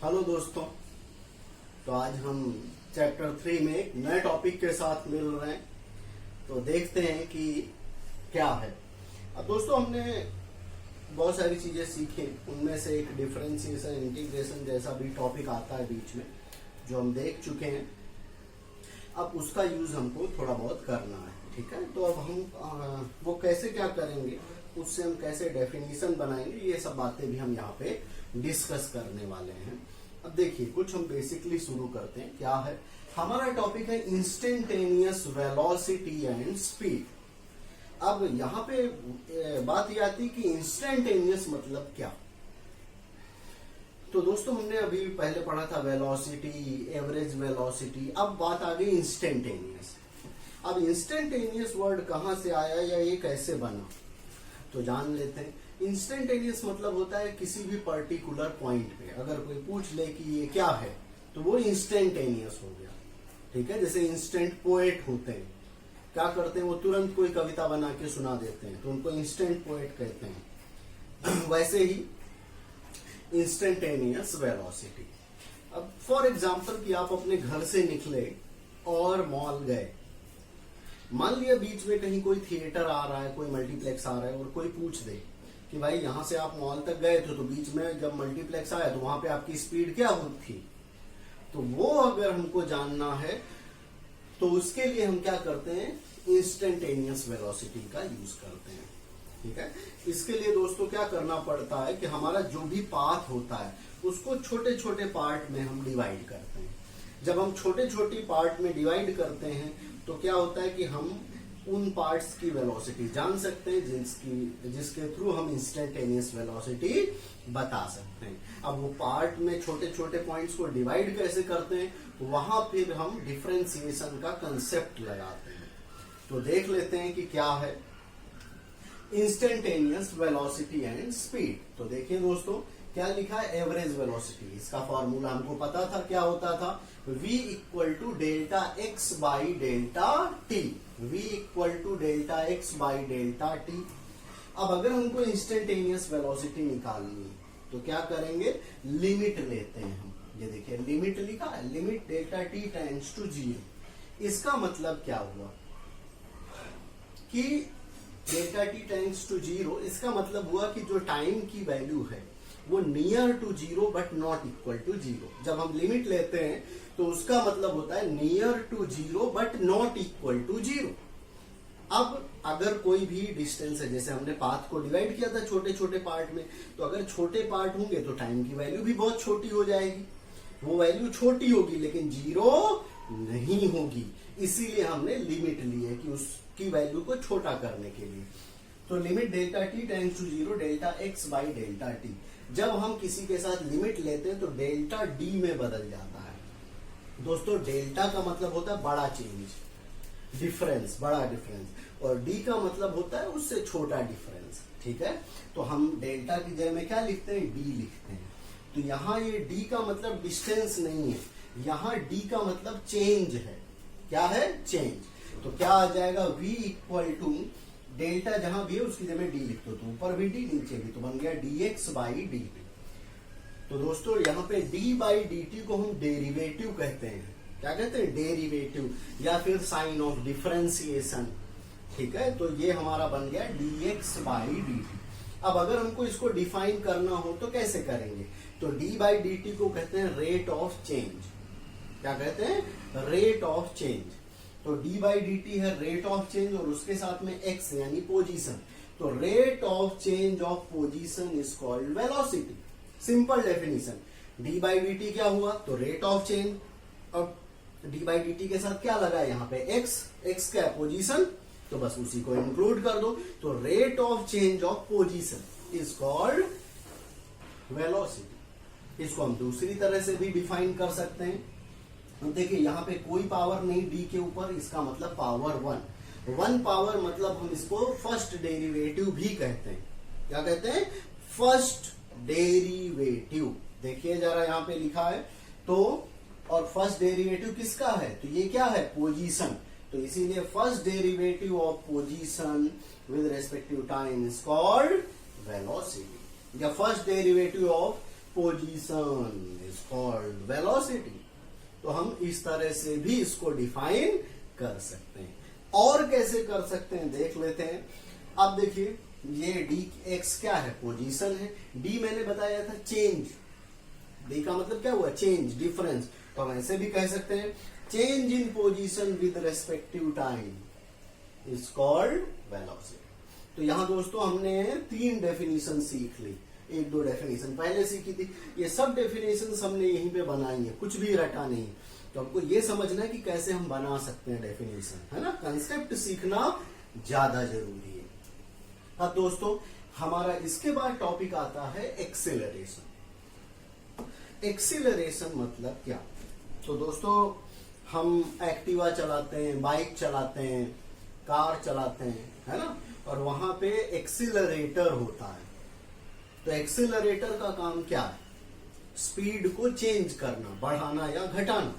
Hello दोस्तों। तो आज हम चैप्टर 3 में एक नए टॉपिक के साथ मिल रहे हैं। तो देखते हैं कि क्या है। अब दोस्तों हमने बहुत सारी चीजें सीखी, उनमें से एक डिफरेंशिएशन इंटीग्रेशन जैसा भी टॉपिक आता है बीच में, जो हम देख चुके हैं। अब उसका यूज हमको थोड़ा बहुत करना है, ठीक है। तो अब हम वो कैसे क्या करेंगे, उससे हम कैसे डेफिनेशन बनाएंगे, ये सब बातें भी हम यहाँ पे डिस्कस करने वाले हैं। अब देखिए, कुछ हम बेसिकली शुरू करते हैं। क्या है हमारा टॉपिक? है इंस्टेंटेनियस वेलोसिटी एंड स्पीड। अब यहाँ पे बात ये आती है कि इंस्टेंटेनियस मतलब क्या। तो दोस्तों हमने अभी पहले पढ़ा था वेलोसिटी, एवरेज वेलोसिटी। अब बात आ गई इंस्टेंटेनियस। अब इंस्टेंटेनियस वर्ड कहाँ से आया या ये कैसे बना, तो जान लेते हैं। इंस्टेंटेनियस मतलब होता है किसी भी पर्टिकुलर पॉइंट पे अगर कोई पूछ ले कि ये क्या है, तो वो इंस्टेंटेनियस हो गया, ठीक है। जैसे इंस्टेंट पोएट होते हैं, क्या करते हैं, वो तुरंत कोई कविता बना के सुना देते हैं, तो उनको इंस्टेंट पोएट कहते हैं। वैसे ही इंस्टेंटेनियस वेलोसिटी। अब फॉर एग्जाम्पल कि आप अपने घर से निकले और मॉल गए। मान लिया बीच में कहीं कोई थिएटर आ रहा है, कोई मल्टीप्लेक्स आ रहा है, और कोई पूछ दे कि भाई यहां से आप मॉल तक गए थे, तो बीच में जब मल्टीप्लेक्स आया तो वहां पे आपकी स्पीड क्या थी, तो वो अगर हमको जानना है तो उसके लिए हम क्या करते हैं, इंस्टेंटेनियस वेलोसिटी का यूज करते हैं, ठीक है। इसके लिए दोस्तों क्या करना पड़ता है कि हमारा जो भी पाथ होता है उसको छोटे छोटे पार्ट में हम डिवाइड करते हैं। जब हम छोटे छोटे पार्ट में डिवाइड करते हैं तो क्या होता है कि हम उन पार्ट्स की वेलोसिटी जान सकते हैं जिसके थ्रू हम इंस्टेंटेनियस वेलोसिटी बता सकते हैं। अब वो पार्ट में छोटे छोटे पॉइंट्स को डिवाइड कैसे करते हैं, वहां फिर हम डिफरेंशिएशन का कंसेप्ट लगाते हैं। तो देख लेते हैं कि क्या है इंस्टेंटेनियस वेलोसिटी एंड स्पीड। तो देखिए दोस्तों क्या लिखा है, एवरेज वेलोसिटी। इसका फॉर्मूला हमको पता था, क्या होता था, v equal to delta X by delta T. v equal to delta X by delta T. अब अगर हमको इंस्टेंटेनियस वेलोसिटी निकालनी है तो क्या करेंगे, लिमिट लेते हैं हम। ये देखिए लिमिट लिखा है, limit delta T tends to 0। इसका मतलब क्या हुआ कि डेल्टा टी टेंड्स टू 0, इसका मतलब हुआ कि जो टाइम की वैल्यू है वो near to 0 but not equal to 0। जब हम लिमिट लेते हैं तो उसका मतलब होता है near to 0 but not equal to 0। अब अगर कोई भी डिस्टेंस है, जैसे हमने पाथ को डिवाइड किया था छोटे छोटे पार्ट में, तो अगर छोटे पार्ट होंगे तो टाइम की वैल्यू भी बहुत छोटी हो जाएगी। वो वैल्यू छोटी होगी लेकिन 0 नहीं होगी, इसीलिए हमने लिमिट ली है कि उसकी वैल्यू को छोटा करने के लिए। तो limit delta T tends to 0 delta X by delta T. जब हम किसी के साथ लिमिट लेते हैं तो डेल्टा डी में बदल जाता है। दोस्तों डेल्टा का मतलब होता है बड़ा चेंज, डिफरेंस, बड़ा डिफरेंस, और डी का मतलब होता है उससे छोटा डिफरेंस, ठीक है। तो हम डेल्टा की जगह में क्या लिखते हैं, डी लिखते हैं। तो यहाँ ये डी का मतलब डिस्टेंस नहीं है, यहाँ डी का मतलब चेंज है। क्या है, चेंज। तो क्या आ जाएगा, v इक्वल टू डेल्टा जहां भी है उसकी जगह डी लिख दो, तो ऊपर भी डी नीचे भी, तो बन गया dx बाई डी। तो दोस्तों यहाँ पे d बाई डी टी को हम डेरिवेटिव कहते हैं। क्या कहते हैं, डेरिवेटिव, या फिर साइन ऑफ डिफरेंशिएशन, ठीक है। तो ये हमारा बन गया dx बाई डी टी। अब अगर हमको इसको डिफाइन करना हो तो कैसे करेंगे, तो d बाई डी टी को कहते हैं रेट ऑफ चेंज। क्या कहते हैं, रेट ऑफ चेंज। तो d बाई डी टी है रेट ऑफ चेंज, और उसके साथ में x यानी पोजीशन। तो rate of change of position is called velocity. Simple definition, d by D T क्या हुआ, तो रेट ऑफ चेंज। अब d बाई डी टी के साथ क्या लगा है यहाँ पे, x क्या है, पोजीशन, तो बस उसी को इंक्लूड कर दो। तो rate of change of position is called velocity. इसको हम दूसरी तरह से भी डिफाइन कर सकते हैं। देखिए यहाँ पे कोई पावर नहीं डी के ऊपर, इसका मतलब पावर 1 पावर, मतलब हम इसको फर्स्ट डेरिवेटिव भी कहते हैं। क्या कहते हैं, फर्स्ट डेरिवेटिव। देखिए जरा यहाँ पे लिखा है, तो और फर्स्ट डेरिवेटिव किसका है, तो ये क्या है, पोजीशन। तो इसीलिए first derivative of position with respective time is called velocity, या first derivative of position is called velocity. तो हम इस तरह से भी इसको डिफाइन कर सकते हैं। और कैसे कर सकते हैं देख लेते हैं। अब देखिए ये डी एक्स क्या है, पोजीशन है। डी मैंने बताया था चेंज, डी का मतलब क्या हुआ, चेंज, डिफरेंस। तो हम ऐसे भी कह सकते हैं change in position with respective time is called velocity. तो यहां दोस्तों हमने 3 डेफिनेशन सीख ली, 1-2 डेफिनेशन पहले सीखी थी। ये सब डेफिनेशन हमने यहीं पे बनाई है, कुछ भी रटा नहीं। तो हमको ये समझना है कि कैसे हम बना सकते हैं डेफिनेशन, है ना। कंसेप्ट सीखना ज्यादा जरूरी है। अब दोस्तों हमारा इसके बाद टॉपिक आता है एक्सेलरेशन। एक्सेलरेशन मतलब क्या। तो दोस्तों हम एक्टिवा चलाते हैं, बाइक चलाते हैं, कार चलाते हैं, है ना, और वहां पे एक्सीलरेटर होता है। तो एक्सीलरेटर का काम क्या है, स्पीड को चेंज करना, बढ़ाना या घटाना,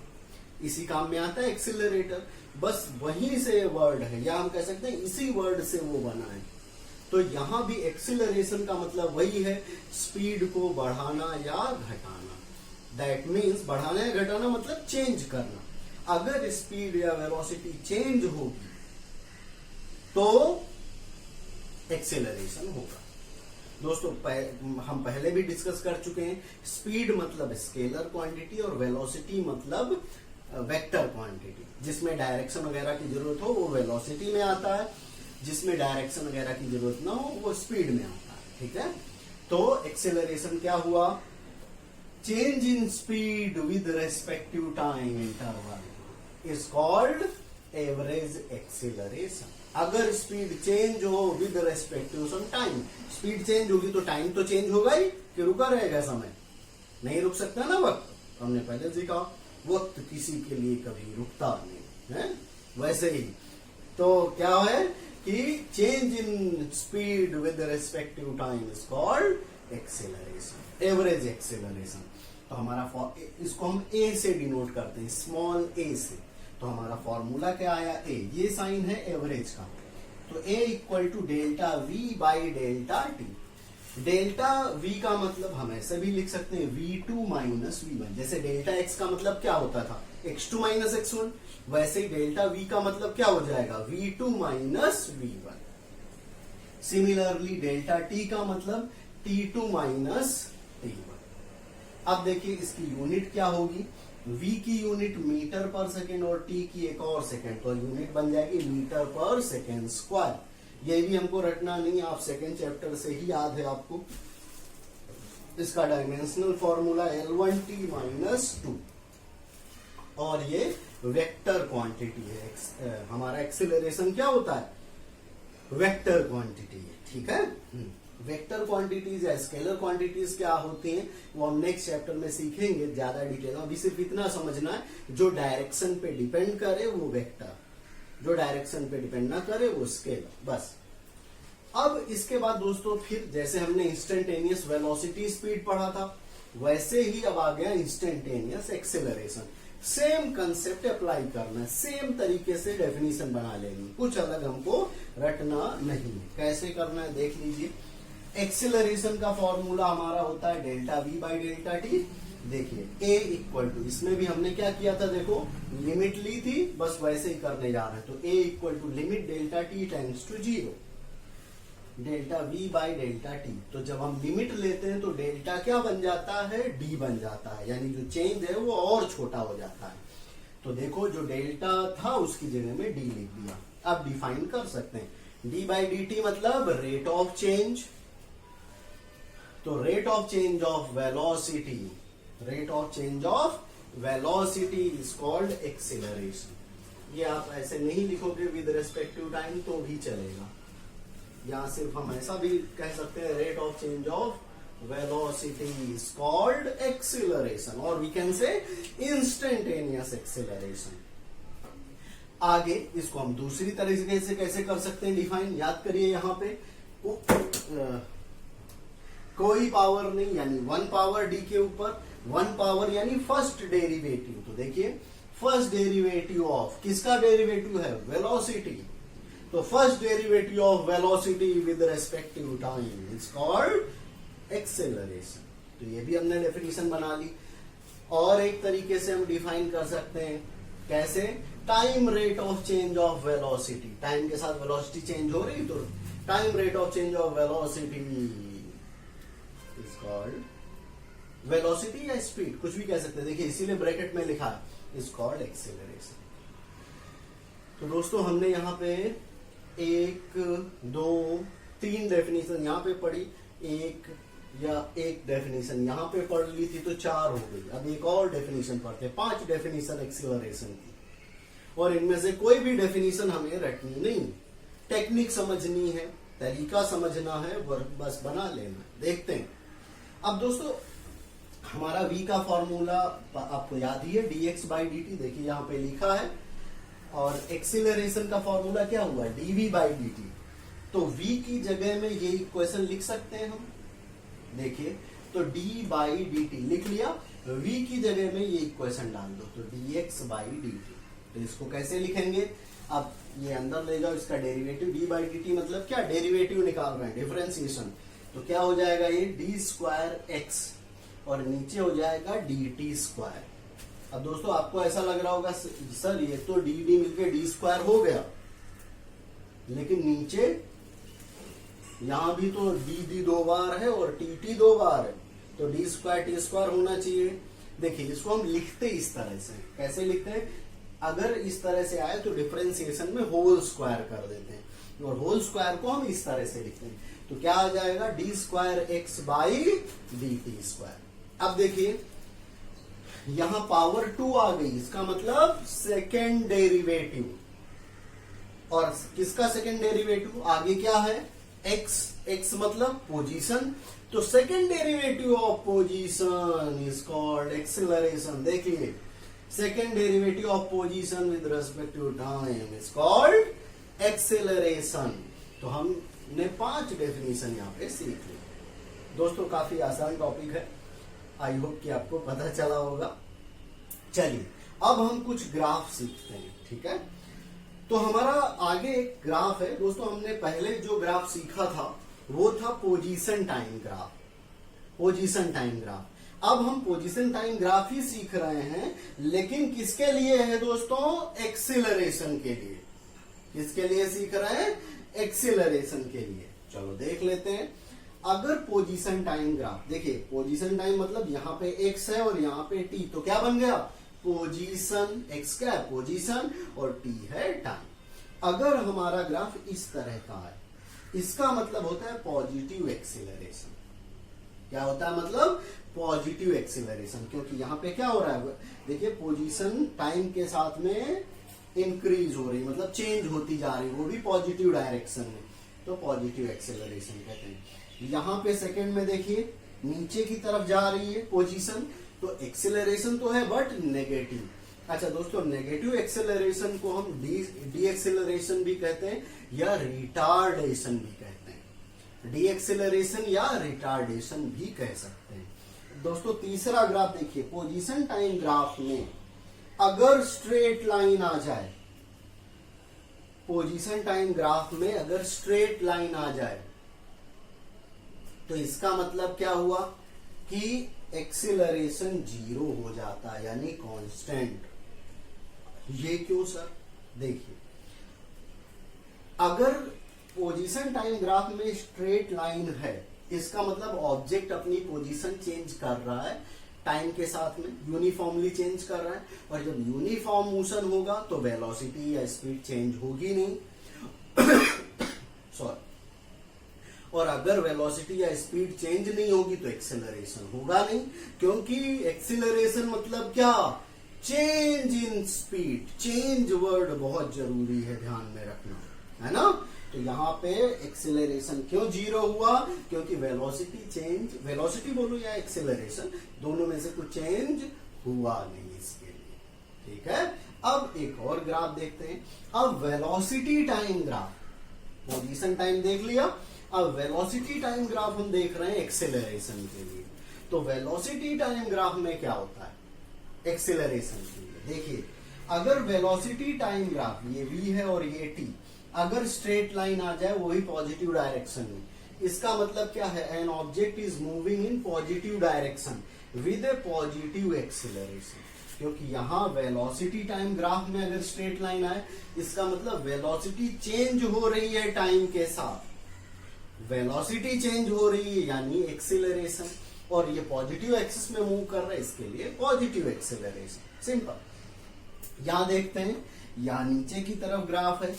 इसी काम में आता है एक्सीलरेटर। बस वहीं से वर्ड है, या हम कह सकते हैं इसी वर्ड से वो बना है। तो यहां भी एक्सीलरेशन का मतलब वही है, स्पीड को बढ़ाना या घटाना। दैट मीन्स बढ़ाना या घटाना मतलब चेंज करना। अगर स्पीड या वेलोसिटी चेंज होगी तो एक्सेलरेशन होगा। दोस्तों हम पहले भी डिस्कस कर चुके हैं, स्पीड मतलब स्केलर क्वांटिटी और वेलोसिटी मतलब वेक्टर क्वांटिटी। जिसमें डायरेक्शन वगैरह की जरूरत हो वो वेलोसिटी में आता है, जिसमें डायरेक्शन वगैरह की जरूरत ना हो वो स्पीड में आता है, ठीक है। तो एक्सेलरेशन क्या हुआ, change in speed with respective time interval is called average acceleration. अगर स्पीड चेंज हो with respective some time, speed change होगी तो टाइम तो चेंज होगा ही, कि रुका रहेगा समय, नहीं रुक सकता ना वक्त। हमने पहले सीखा वक्त किसी के लिए कभी रुकता नहीं है, वैसे ही तो क्या है कि change in speed with respective time is called acceleration, average acceleration. तो हमारा इसको हम ए से डिनोट करते हैं, स्मॉल ए से। तो हमारा फॉर्मूला क्या आया, ए, ये साइन है एवरेज का। तो a equal to delta v by delta t. Delta v का मतलब हम ऐसे भी लिख सकते हैं V2 माइनस V1। जैसे डेल्टा एक्स का मतलब क्या होता था, x2 माइनस x1, वैसे ही डेल्टा वी का मतलब क्या हो जाएगा, V2 minus V1। Similarly delta T का मतलब T2 माइनस T1। अब देखिए इसकी यूनिट क्या होगी, v की यूनिट मीटर पर सेकेंड और t की एक और सेकेंड, तो यूनिट बन जाएगी मीटर पर सेकेंड स्क्वायर। ये भी हमको रटना नहीं, आप सेकेंड चैप्टर से ही याद है आपको। इसका डायमेंशनल फॉर्मूला L1t माइनस 2, और ये वेक्टर क्वांटिटी है। हमारा एक्सेलरेशन क्या होता है, वेक्टर क्वांटिटी है, ठीक है। वेक्टर क्वांटिटीज या स्केलर क्वांटिटीज क्या होती हैं वो हम नेक्स्ट चैप्टर में सीखेंगे ज्यादा डिटेल में। अभी सिर्फ इतना समझना है, जो डायरेक्शन पे डिपेंड करे वो वेक्टर, जो डायरेक्शन पे डिपेंड ना करे वो स्केलर, बस। अब इसके बाद दोस्तों फिर जैसे हमने इंस्टेंटेनियस वेलोसिटी स्पीड पढ़ा था, वैसे ही अब आ गया instantaneous acceleration. Same concept apply करना है, सेम तरीके से डेफिनेशन बना लेनी, कुछ अलग हमको रटना नहीं। कैसे करना है देख लीजिए। एक्सेलरेशन का फॉर्मूला हमारा होता है delta v by delta T. देखिए ए इक्वल टू, इसमें भी हमने क्या किया था, देखो लिमिट ली थी, बस वैसे ही करने जा रहे हैं। तो a equal to limit delta T tends to 0, delta v by delta t. तो जब हम लिमिट लेते हैं तो डेल्टा क्या बन जाता है, डी बन जाता है, यानी जो चेंज है वो और छोटा हो जाता है। तो देखो जो डेल्टा था उसकी जगह में डी लिख दिया। अब डिफाइन कर सकते हैं, डी बाई डी टी मतलब रेट ऑफ चेंज। तो rate of change of velocity, rate of change of velocity is called acceleration. ये आप ऐसे नहीं लिखोगे विद रेस्पेक्टिव टाइम तो भी चलेगा, या सिर्फ हम ऐसा भी कह सकते हैं rate of change of velocity is called acceleration, और we can say instantaneous acceleration. आगे इसको हम दूसरी तरीके से कैसे कर सकते हैं डिफाइन, याद करिए। यहां पे कोई पावर नहीं, यानी 1 पावर डी के ऊपर 1 पावर यानी फर्स्ट डेरिवेटिव। तो देखिए फर्स्ट डेरिवेटिव ऑफ, किसका डेरिवेटिव है, वेलोसिटी। तो first derivative of velocity with respective time is called acceleration. तो ये भी हमने डेफिनेशन बना ली। और एक तरीके से हम डिफाइन कर सकते हैं, कैसे? Time rate of change of velocity, time के साथ वेलोसिटी चेंज हो रही तो time rate of change of velocity is called velocity या स्पीड, कुछ भी कह सकते हैं। देखिए इसीलिए ब्रैकेट में लिखा है इज कॉल्ड एक्सेलरेशन। तो दोस्तों हमने यहाँ पे 1 2 3 डेफिनेशन यहाँ पे पढ़ी, एक डेफिनेशन यहाँ पे पढ़ ली थी तो 4 हो गई। अब एक और डेफिनेशन पढ़ते हैं, 5 डेफिनेशन एक्सेलरेशन की, और इनमें से कोई भी डेफिनेशन हमें रटनी नहीं, टेक्निक समझनी है, तरीका समझना है, बस बना लेना। देखते हैं। अब दोस्तों हमारा v का फॉर्मूला आपको याद ही है, dx/dt, देखिए यहाँ पे लिखा है। और एक्सीलरेशन का फॉर्मूला क्या हुआ? dv/dt। तो v की जगह में ये इक्वेशन लिख सकते हैं हम, देखिए तो d/dt लिख लिया, v की जगह में ये इक्वेशन डाल दो तो dx/dt। तो इसको कैसे लिखेंगे? अब ये अंदर ले जाओ, इसका डेरिवेटिव d/dt मतलब क्या? डेरिवेटिव निकाल रहे हैं, डिफरेंशिएशन। तो क्या हो जाएगा? ये d²x और नीचे हो जाएगा dt²। अब दोस्तों आपको ऐसा लग रहा होगा सर ये तो dd मिलके d² हो गया, लेकिन नीचे यहां भी तो dd 2 बार है और tt 2 बार है, तो d² t² होना चाहिए। देखिए इसको हम लिखते इस तरह से, कैसे लिखते हैं? अगर इस तरह से आए तो डिफरेंशिएशन में होल स्क्वायर कर देते हैं, और होल स्क्वायर को हम इस तरह से लिखते हैं। तो क्या आ जाएगा? d²x/dt²। अब देखिए यहां पावर 2 आ गई, इसका मतलब सेकेंड डेरिवेटिव। और किसका सेकेंड डेरिवेटिव? आगे क्या है? x मतलब पोजीशन, तो second derivative of position is called acceleration. देखिए second derivative of position with respect to time is called acceleration. तो हमने 5 डेफिनेशन यहाँ पे सीख ली। दोस्तों काफी आसान टॉपिक है, आई होप कि आपको पता चला होगा। चलिए अब हम कुछ ग्राफ सीखते हैं, ठीक है? तो हमारा आगे एक ग्राफ है दोस्तों, हमने पहले जो ग्राफ सीखा था वो था position time graph, position time graph. अब हम पोजीशन टाइम ग्राफ ही सीख रहे हैं, लेकिन किसके लिए है दोस्तों? एक्सीलरेशन के लिए। किसके लिए सीख रहे हैं? एक्सीलरेशन के लिए। चलो देख लेते हैं। अगर पोजीशन टाइम ग्राफ, देखिए पोजीशन टाइम मतलब यहाँ पे x है और यहाँ पे t, तो क्या बन गया? पोजीशन। x क्या है? पोजीशन, और t है टाइम। अगर हमारा ग्राफ इस तरह का है, इसका मतलब होता है पॉजिटिव एक्सीलरेशन। क्या होता है? मतलब पॉजिटिव एक्सीलरेशन, क्योंकि यहाँ पे क्या हो रहा है? देखिए पोजीशन टाइम के साथ में इंक्रीज हो रही, मतलब चेंज होती जा रही, वो भी पॉजिटिव डायरेक्शन में, तो पॉजिटिव एक्सीलरेशन कहते हैं। यहाँ पे सेकंड में देखिए नीचे की तरफ जा रही है पोजीशन, तो एक्सीलरेशन तो है बट नेगेटिव। अच्छा दोस्तों, नेगेटिव एक्सेलरेशन को हम डी एक्सेलरेशन भी कहते हैं या रिटार्डेशन भी कहते हैं। डी एक्सेलरेशन या रिटार्डेशन भी कह सकते हैं। दोस्तों तीसरा ग्राफ देखिए, पोजीशन टाइम ग्राफ में अगर स्ट्रेट लाइन आ जाए, पोजीशन टाइम ग्राफ में अगर स्ट्रेट लाइन आ जाए तो इसका मतलब क्या हुआ कि एक्सेलरेशन 0 हो जाता है, यानी कांस्टेंट। ये क्यों सर? देखिए अगर पोजीशन टाइम ग्राफ में स्ट्रेट लाइन है, इसका मतलब ऑब्जेक्ट अपनी पोजीशन चेंज कर रहा है टाइम के साथ में, यूनिफॉर्मली चेंज कर रहा है, और जब यूनिफॉर्म मोशन होगा तो वेलोसिटी या स्पीड चेंज होगी नहीं सॉरी। और अगर वेलोसिटी या स्पीड चेंज नहीं होगी तो एक्सेलरेशन होगा नहीं, क्योंकि एक्सेलरेशन मतलब क्या? Change in speed. Change word बहुत जरूरी है, ध्यान में रखना, है ना? तो यहाँ पे एक्सेलरेशन क्यों 0 हुआ? क्योंकि वेलोसिटी चेंज, वेलोसिटी बोलो या एक्सेलरेशन, दोनों में से कुछ चेंज हुआ नहीं इसके लिए, ठीक है? अब एक और ग्राफ देखते हैं। अब velocity time graph, position time देख लिया, अब वेलोसिटी टाइम ग्राफ हम देख रहे हैं एक्सेलरेशन के लिए। तो वेलोसिटी टाइम ग्राफ में क्या होता है एक्सेलरेशन के लिए? देखिए अगर वेलोसिटी टाइम ग्राफ, ये v है और ये t, अगर स्ट्रेट लाइन आ जाए वो भी पॉजिटिव डायरेक्शन में, इसका मतलब क्या है, an object is moving in positive direction with A positive acceleration. क्योंकि यहाँ वेलोसिटी टाइम ग्राफ में अगर स्ट्रेट लाइन आए, इसका मतलब वेलोसिटी चेंज हो रही है टाइम के साथ, वेलोसिटी चेंज हो रही है यानी एक्सीलरेशन, और ये पॉजिटिव एक्सिस में मूव कर रहा है, इसके लिए पॉजिटिव एक्सीलरेशन। सिंपल। यहां देखते हैं, यहां नीचे की तरफ ग्राफ है,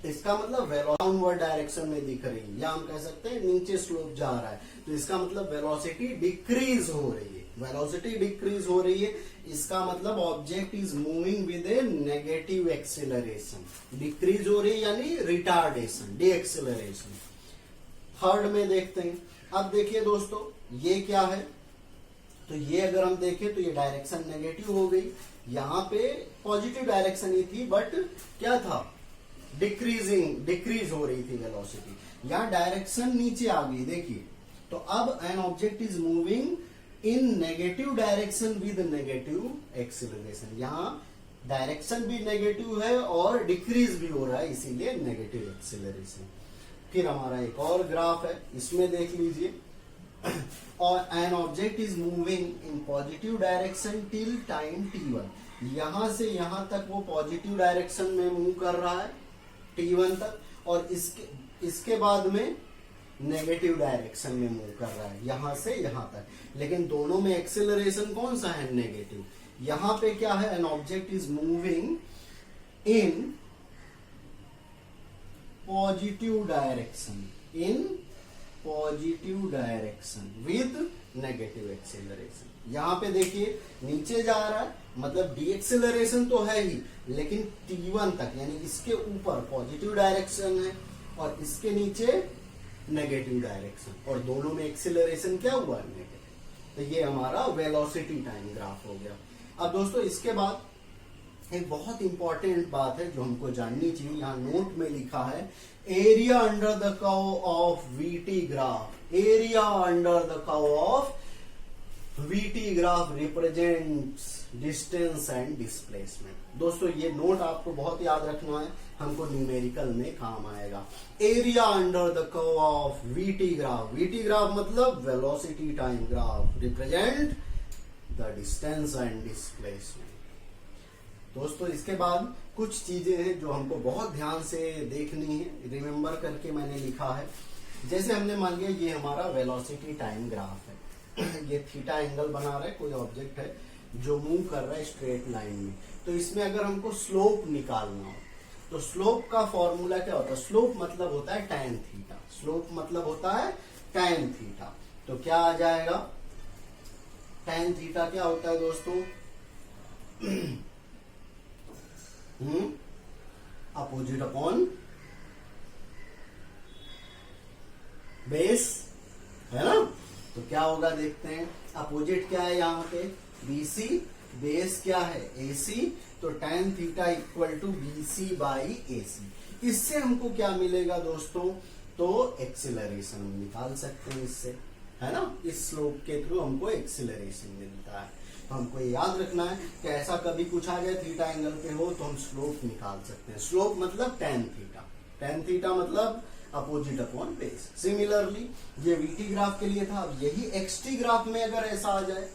इसका मतलब डाउनवर्ड डायरेक्शन में दिख रही है, या हम कह सकते हैं नीचे स्लोप जा रहा है, तो इसका मतलब वेलोसिटी डिक्रीज हो रही है, वेलोसिटी डिक्रीज हो रही है, इसका मतलब object is moving with A negative acceleration. Decrease हो रही है यानी रिटार्डेशन, डी एक्सीलरेशन। थर्ड में देखते हैं, अब देखिए दोस्तों ये क्या है, तो ये अगर हम देखें तो ये डायरेक्शन नेगेटिव हो गई, यहाँ पे पॉजिटिव डायरेक्शन ही थी बट क्या था, डिक्रीज हो रही थी वेलोसिटी, यहाँ डायरेक्शन नीचे आ गई। देखिए तो अब an object is moving in negative direction with negative acceleration, यहाँ डायरेक्शन भी नेगेटिव है और डिक्रीज भी हो रहा है, इसीलिए नेगेटिव एक्सीलरेशन। फिर हमारा एक और ग्राफ है, इसमें देख लीजिए, और an object is moving in positive direction till time t1, यहां से यहां तक वो पॉजिटिव डायरेक्शन में मूव कर रहा है t1 तक, और इसके बाद में नेगेटिव डायरेक्शन में मूव कर रहा है यहां से यहां तक, लेकिन दोनों में एक्सेलरेशन कौन सा है, नेगेटिव। यहां पे क्या है, an object is moving in positive direction, in positive direction with negative acceleration. यहां पे देखिए नीचे जा रहा है, मतलब डी एक्सेलरेशन तो है ही, लेकिन t1 तक यानी इसके ऊपर पॉजिटिव डायरेक्शन है और इसके नीचे नेगेटिव डायरेक्शन, और दोनों में एक्सेलरेशन क्या हुआ, नेगेटिव। तो ये हमारा वेलोसिटी टाइम ग्राफ हो गया। अब दोस्तों इसके बाद एक बहुत इंपॉर्टेंट बात है जो हमको जाननी चाहिए, यहाँ नोट में लिखा है, area under the curve of VT graph, area under the curve of VT graph represents distance and displacement. दोस्तों ये नोट आपको बहुत याद रखना है, हमको न्यूमेरिकल में काम आएगा। Area under the curve of VT graph, VT graph मतलब velocity time graph, represent the distance and displacement. दोस्तों इसके बाद कुछ चीजें हैं जो हमको बहुत ध्यान से देखनी है, रिमेम्बर करके मैंने लिखा है। जैसे हमने मान लिया ये हमारा वेलोसिटी टाइम ग्राफ है, ये थीटा एंगल बना रहा है, कोई ऑब्जेक्ट है जो मूव कर रहा है स्ट्रेट लाइन में, तो इसमें अगर हमको स्लोप निकालना हो तो स्लोप का फॉर्मूला क्या होता है, स्लोप मतलब होता है tan थीटा, स्लोप मतलब होता है tan थीटा। तो क्या आ जाएगा, tan थीटा क्या होता है दोस्तों, अपोजिट अपॉन बेस, है ना। तो क्या होगा देखते हैं, अपोजिट क्या है यहाँ पे, BC, बेस क्या है AC, तो tan theta equal to BC by AC। इससे हमको क्या मिलेगा दोस्तों, तो एक्सीलरेशन हम निकाल सकते हैं इससे, है ना, इस स्लोप के थ्रू हमको एक्सीलरेशन मिलता है। तो हमको ये याद रखना है कि ऐसा कभी कुछ आ जाए थीटा एंगल पे हो तो हम स्लोप निकाल सकते हैं। स्लोप मतलब tan थीटा, tan थीटा मतलब अपोजिट अपॉन बेस। सिमिलरली ये वीटी ग्राफ के लिए था, अब यही एक्सटी ग्राफ में अगर ऐसा आ जाए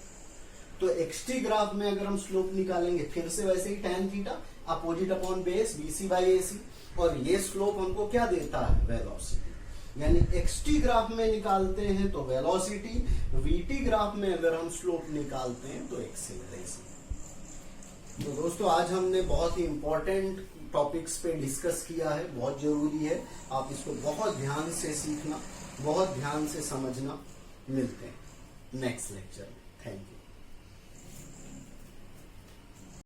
तो एक्सटी ग्राफ में अगर हम स्लोप निकालेंगे फिर से वैसे ही tan theta opposite upon base BC by AC, और ये स्लोप हमको क्या देता है, वेलोसिटी। यानी एक्सटी ग्राफ में निकालते हैं तो वेलोसिटी, वीटी ग्राफ में अगर हम स्लोप निकालते हैं तो एक्सेलरेशन। तो दोस्तों आज हमने बहुत ही इंपॉर्टेंट टॉपिक्स पे डिस्कस किया है, बहुत जरूरी है, आप इसको बहुत ध्यान से सीखना, बहुत ध्यान से समझना। मिलते हैं नेक्स्ट लेक्चर में, थैंक यू।